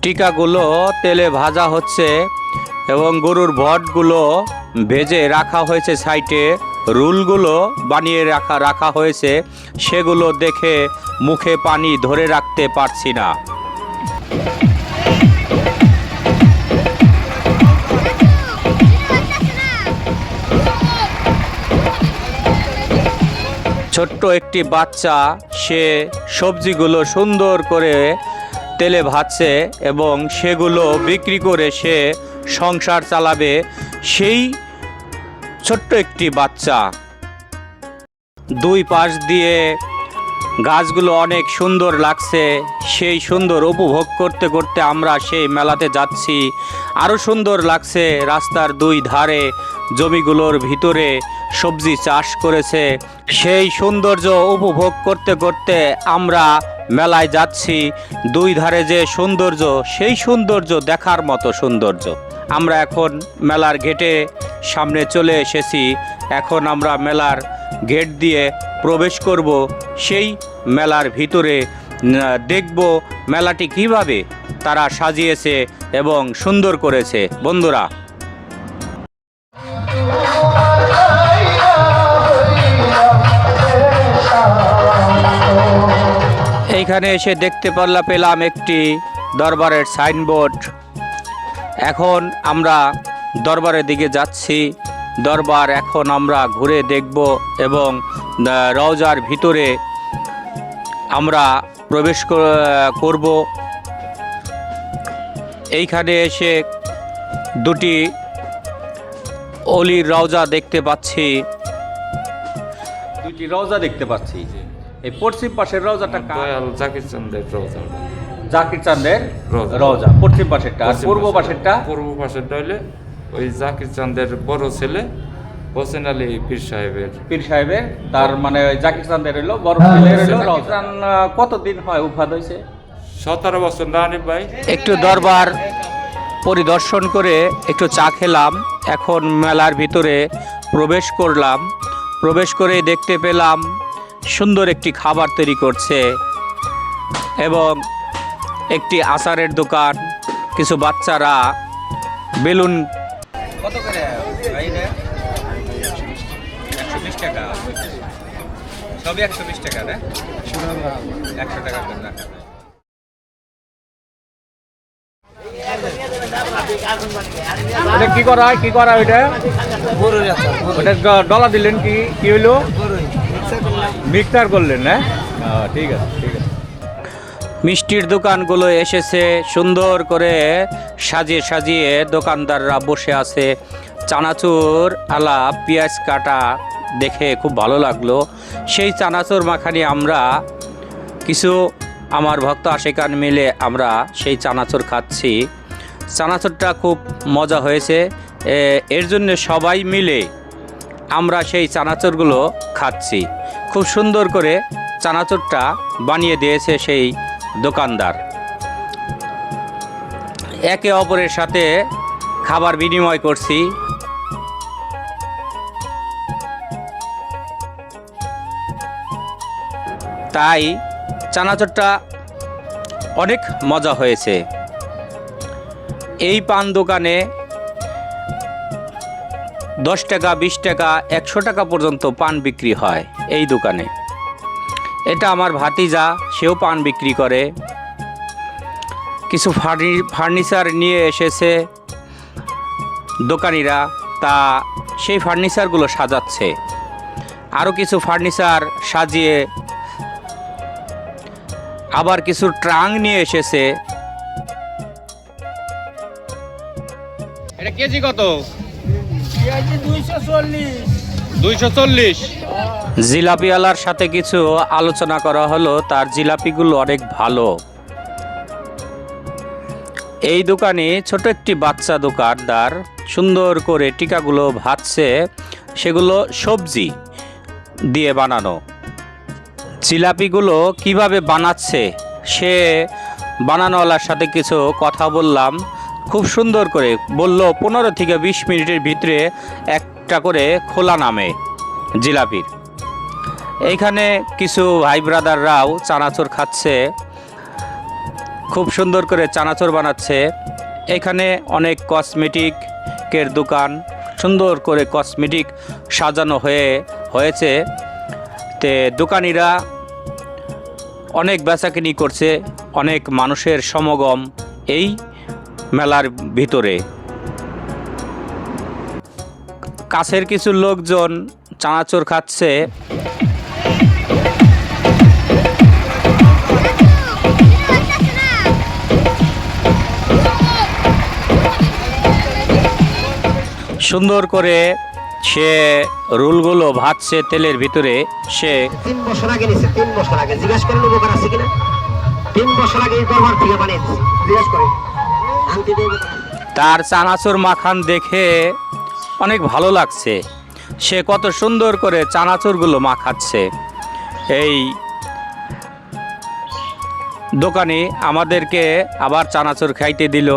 টিকাগুলো তেলে ভাজা হচ্ছে এবং গরুর ভটগুলো ভেজে রাখা হয়েছে সাইডে। রোলগুলো বানিয়ে রাখা হয়েছে, সেগুলো দেখে মুখে পানি ধরে রাখতে পারছি না। ছোট্ট একটি বাচ্চা সে সবজিগুলো সুন্দর করে তেলে ভাজছে এবং সেগুলো বিক্রি করে সে সংসার চালাবে। সেই ছোট্ট একটি বাচ্চা। দুই পাশ দিয়ে গাছগুলো অনেক সুন্দর লাগছে। সেই সুন্দর উপভোগ করতে করতে আমরা সেই মেলাতে যাচ্ছি। আরও সুন্দর লাগছে, রাস্তার দুই ধারে জমিগুলোর ভিতরে সবজি চাষ করেছে। সেই সৌন্দর্য উপভোগ করতে করতে আমরা মেলায় যাচ্ছি। দুই ধারে যে সৌন্দর্য, সেই সৌন্দর্য দেখার মতো সৌন্দর্য। আমরা এখন মেলার গেটে সামনে চলে এসেছি। এখন আমরা মেলার গেট দিয়ে প্রবেশ করব। সেই মেলার ভিতরে দেখব মেলাটি কিভাবে তারা সাজিয়েছে এবং সুন্দর করেছে। বন্ধুরা, এইখানে এসে দেখতে পেলাম একটি দরবারের সাইনবোর্ড। এখন আমরা দরবারের দিকে যাচ্ছি। দরবার এখন আমরা ঘুরে দেখব এবং রওজার ভিতরে আমরা প্রবেশ করব। এইখানে এসে দুটি অলির রওজা দেখতে পাচ্ছি। দুটি রওজা দেখতে পাচ্ছি। এই পশ্চিম পাশের রওজাটা জাকির চান্দের রওজা। জাকির চাঁদের রওজা পশ্চিম পাশেরটা, আর পূর্ব পাশেরটা? পূর্ব পাশেরটা হইলে ওই জাকির চাঁদের বড় ছেলে হোসেন আলী পীর সাহেবের। তার মানে ওই জাকির চাঁদের হইলো বড় ছেলের হইলো রওজা। কতদিন হয় উফাদ হয়েছে? 17 বছর না আনিফ ভাই। একটু দরবার পরিদর্শন করে একটু চা খেলাম। এখন মেলার ভিতরে প্রবেশ করলাম। প্রবেশ করে দেখতে পেলাম সুন্দর একটি খাবার তৈরি করছে এবং একটি আচারের দোকান। কিছু বাচ্চারা বেলুন কত করে? 120 টাকা। সবই 120 টাকা না? 100 টাকা করে রাখা। এটা কি করা হয়? ওইটা ডলা দিলেন? কি হইলো? মিক্সার করলেন না? ঠিক আছে। মিষ্টির দোকানগুলো এসেছে, সুন্দর করে সাজিয়ে দোকানদাররা বসে আছে। চানাচুর আলা পেঁয়াজ কাটা দেখে খুব ভালো লাগলো। সেই চানাচুর মাখানি আমরা কিছু আমার ভক্ত আশিকান মিলে আমরা সেই চানাচুর খাচ্ছি। চানাচুরটা খুব মজা হয়েছে। এর জন্য সবাই মিলে আমরা সেই চানাচুরগুলো খাচ্ছি। খুব সুন্দর করে চানাচুরটা বানিয়ে দিয়েছে সেই দোকানদার। একে অপরের সাথে খাবার বিনিময় করছি। তাই চানাচুরটা অনেক মজা হয়েছে। এই পান দোকানে 10 টাকা, 20 টাকা, 100 টাকা পর্যন্ত পান বিক্রি হয় এই দোকানে। এটা আমার ভাতিজা, সেও পান বিক্রি করে। কিছু ফার্নিচার নিয়ে এসেছে দোকানিরা, তা সেই ফার্নিচারগুলো সাজাচ্ছে। আরও কিছু ফার্নিচার সাজিয়ে আবার কিছু ট্রাঙ্ক নিয়ে এসেছে। এটা কেজি কত? 240। জিলাপিওয়ালার সাথে কিছু আলোচনা করা হলো। তার জিলাপিগুলো অনেক ভালো। এই দোকানে ছোট একটি বাচ্চা দোকানদার সুন্দর করে টিকাগুলো ভাজছে। সেগুলো সবজি দিয়ে বানানো। জিলাপিগুলো কিভাবে বানাচ্ছে সে বানানোওয়ালার সাথে কিছু কথা বললাম। খুব সুন্দর করে বলল 15 থেকে 20 মিনিটের ভিতরে একটা করে খোলা নামে জিলাপির। এইখানে কিছু ভাই ব্রাদাররাও চানাচুর খাচ্ছে। খুব সুন্দর করে চানাচুর বানাচ্ছে। এখানে অনেক কসমেটিকের দোকান, সুন্দর করে কসমেটিক সাজানো হয়েছে। তে দোকানিরা অনেক বেচাকিনি করছে, অনেক মানুষের সমাগম এই মেলার ভিতরে। কাছের কিছু লোকজন চানাচুর খাচ্ছে। সুন্দর করে সে রোলগুলো ভাজছে তেলের ভিতরে। সে 3 বছর আগে নিছে, 3 বছর আগে জিজ্ঞাসা করেন উপকার আছে কিনা। 3 বছর আগে এই দরবার থেকে বানিয়েছে, জিজ্ঞাসা করেন। আনতে দেব তার চানাচুর মাখান দেখে অনেক ভালো লাগছে। সে কত সুন্দর করে চানাচুরগুলো মাখাচ্ছে। এই দোকানি আমাদেরকে আবার চানাচুর খাইতে দিল।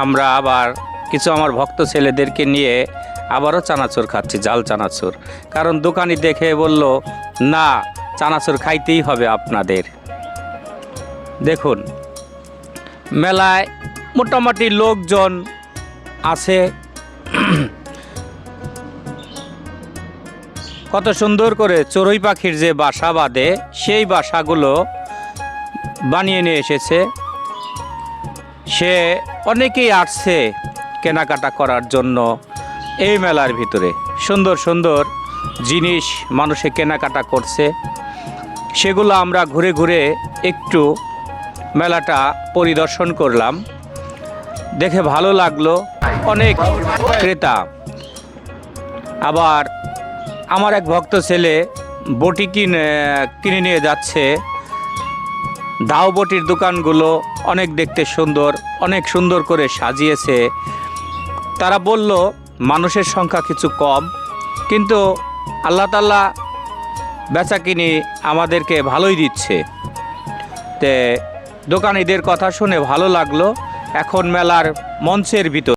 আমরা আবার কিছু আমার ভক্ত ছেলেদেরকে নিয়ে আবারও চানাচুর খাচ্ছি, জাল চানাচুর। কারণ দোকানি দেখে বলল, না, চানাচুর খাইতেই হবে আপনাদের। দেখুন, মেলায় মোটামুটি লোকজন আছে। কত সুন্দর করে চড়ুই পাখির যে বাসা বাঁধে, সেই বাসাগুলো বানিয়ে নিয়ে এসেছে। সে অনেকেই আসছে কেনাকাটা করার জন্য এই মেলার ভিতরে। সুন্দর সুন্দর জিনিস মানুষে কেনাকাটা করছে। সেগুলো আমরা ঘুরে ঘুরে একটু মেলাটা পরিদর্শন করলাম, দেখে ভালো লাগলো। অনেক ক্রেতা। আবার আমার এক ভক্ত ছেলে বটি কিনে নিয়ে যাচ্ছে। দাও বটির দোকানগুলো অনেক দেখতে সুন্দর, অনেক সুন্দর করে সাজিয়েছে। তারা বলল মানুষের সংখ্যা কিছু কম, কিন্তু আল্লাহ তাআলা বেচাকিনি আমাদেরকে ভালোই দিচ্ছে। তে দোকানিদের কথা শুনে ভালো লাগলো। এখন মেলার মঞ্চের ভিতর